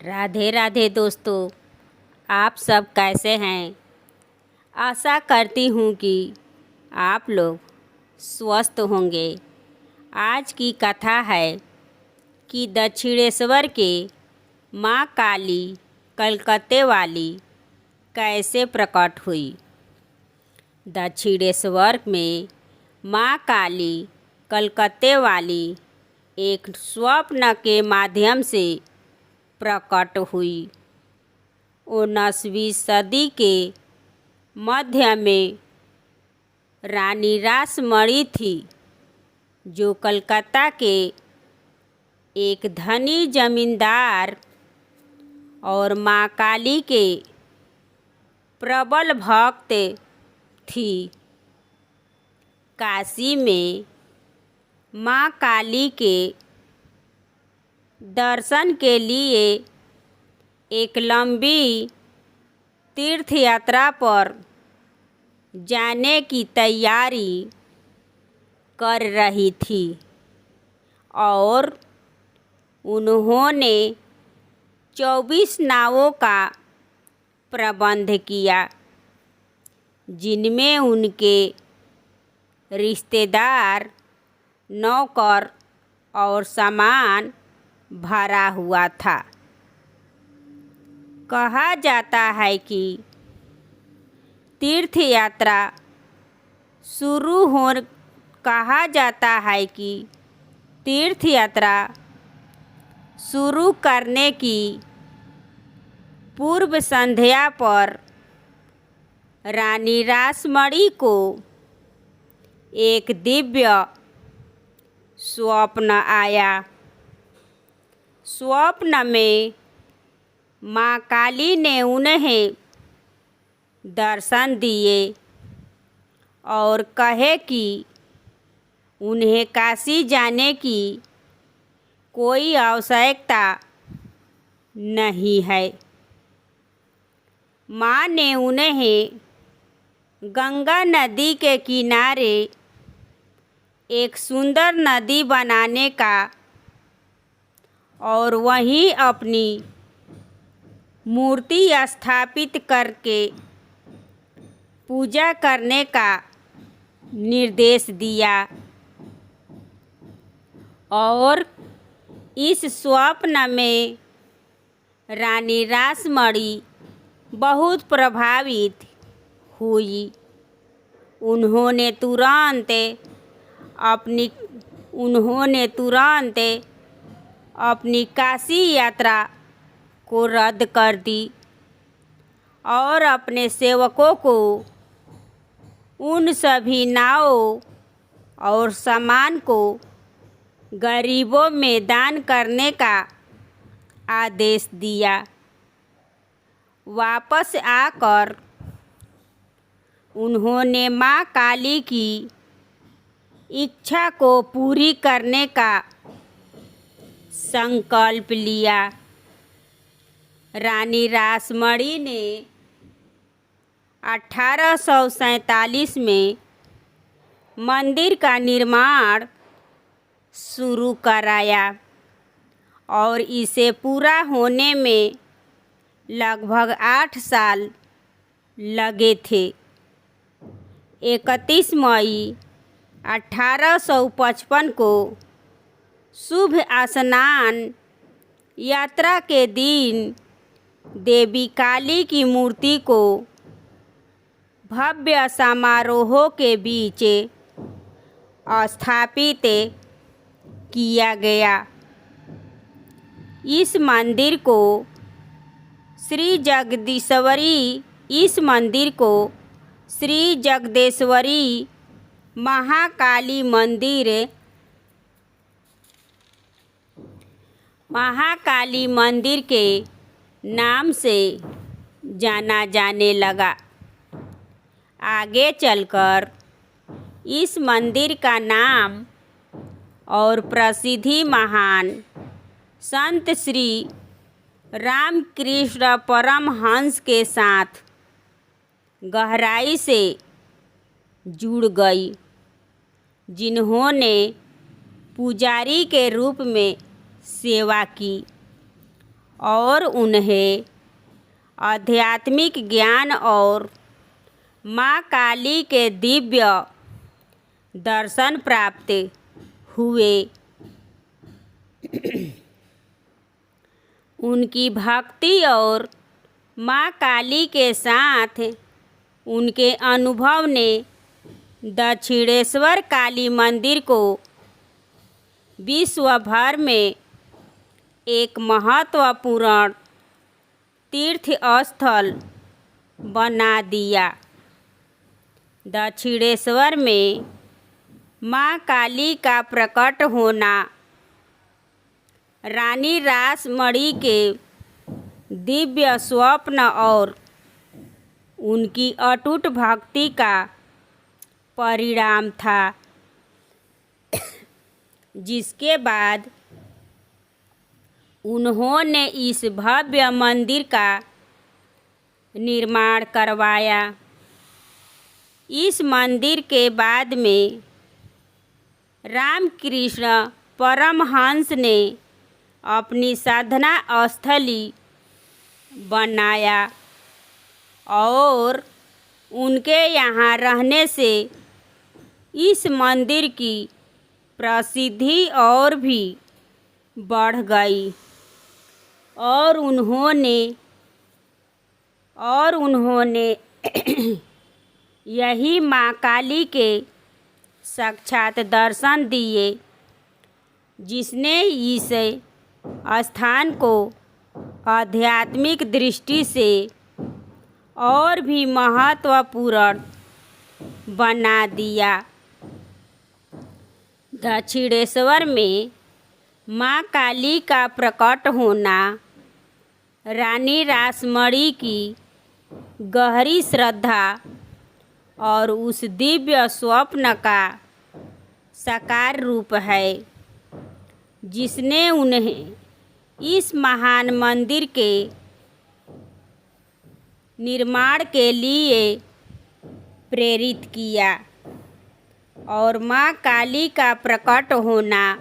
राधे राधे दोस्तों, आप सब कैसे हैं। आशा करती हूँ कि आप लोग स्वस्थ होंगे। आज की कथा है कि दक्षिणेश्वर के माँ काली कलकत्ते वाली कैसे प्रकट हुई। दक्षिणेश्वर में माँ काली कलकत्ते वाली एक स्वप्न के माध्यम से प्रकट हुई। 19वीं सदी के मध्य में रानी रासमणी थी, जो कलकत्ता के एक धनी जमींदार और माँ काली के प्रबल भक्त थी। काशी में माँ काली के दर्शन के लिए एक लंबी तीर्थ यात्रा पर जाने की तैयारी कर रही थी और उन्होंने 24 नावों का प्रबंध किया, जिनमें उनके रिश्तेदार, नौकर और सामान भरा हुआ था। कहा जाता है कि तीर्थ यात्रा शुरू करने की पूर्व संध्या पर रानी रासमणी को एक दिव्य स्वप्न आया। स्वप्न में माँ काली ने उन्हें दर्शन दिए और कहे कि उन्हें काशी जाने की कोई आवश्यकता नहीं है। माँ ने उन्हें गंगा नदी के किनारे एक सुंदर नदी बनाने का और वहीं अपनी मूर्ति स्थापित करके पूजा करने का निर्देश दिया। और इस स्वप्न में रानी रासमणी बहुत प्रभावित हुई। उन्होंने तुरंत अपनी काशी यात्रा को रद्द कर दी और अपने सेवकों को उन सभी नावों और सामान को गरीबों में दान करने का आदेश दिया। वापस आकर उन्होंने माँ काली की इच्छा को पूरी करने का संकल्प लिया। रानी रासमणी ने 1847 में मंदिर का निर्माण शुरू कराया और इसे पूरा होने में लगभग 8 साल लगे थे। 31 मई 1855 को शुभ स्नान यात्रा के दिन देवी काली की मूर्ति को भव्य समारोह के बीच स्थापित किया गया। इस मंदिर को श्री जगदेश्वरी महाकाली मंदिर के नाम से जाना जाने लगा। आगे चलकर इस मंदिर का नाम और प्रसिद्धि महान संत श्री रामकृष्ण परमहंस के साथ गहराई से जुड़ गई, जिन्होंने पुजारी के रूप में सेवा की और उन्हें आध्यात्मिक ज्ञान और माँ काली के दिव्य दर्शन प्राप्त हुए। उनकी भक्ति और माँ काली के साथ उनके अनुभव ने दक्षिणेश्वर काली मंदिर को विश्व भर में एक महत्वपूर्ण तीर्थ स्थल बना दिया। दक्षिणेश्वर में माँ काली का प्रकट होना रानी रासमणी के दिव्य स्वप्न और उनकी अटूट भक्ति का परिणाम था, जिसके बाद उन्होंने इस भव्य मंदिर का निर्माण करवाया। इस मंदिर के बाद में रामकृष्ण परमहंस ने अपनी साधना स्थली बनाया और उनके यहाँ रहने से इस मंदिर की प्रसिद्धि और भी बढ़ गई और उन्होंने यही माँ काली के साक्षात दर्शन दिए, जिसने इस स्थान को आध्यात्मिक दृष्टि से और भी महत्वपूर्ण बना दिया। दक्षिणेश्वर में माँ काली का प्रकट होना रानी रासमणी की गहरी श्रद्धा और उस दिव्य स्वप्न का साकार रूप है, जिसने उन्हें इस महान मंदिर के निर्माण के लिए प्रेरित किया। और माँ काली का प्रकट होना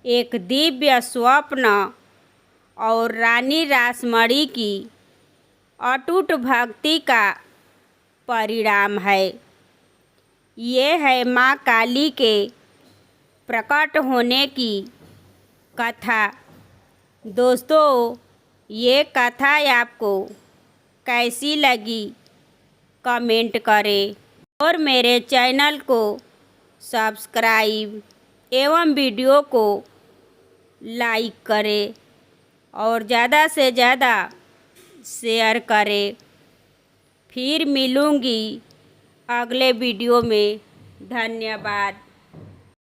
एक दिव्य स्वप्न और रानी रासमणी की अटूट भक्ति का परिणाम है। ये है माँ काली के प्रकट होने की कथा। दोस्तों, ये कथा आपको कैसी लगी कमेंट करें और मेरे चैनल को सब्सक्राइब एवं वीडियो को लाइक करें और ज़्यादा से ज़्यादा शेयर करें। फिर मिलूँगी अगले वीडियो में। धन्यवाद।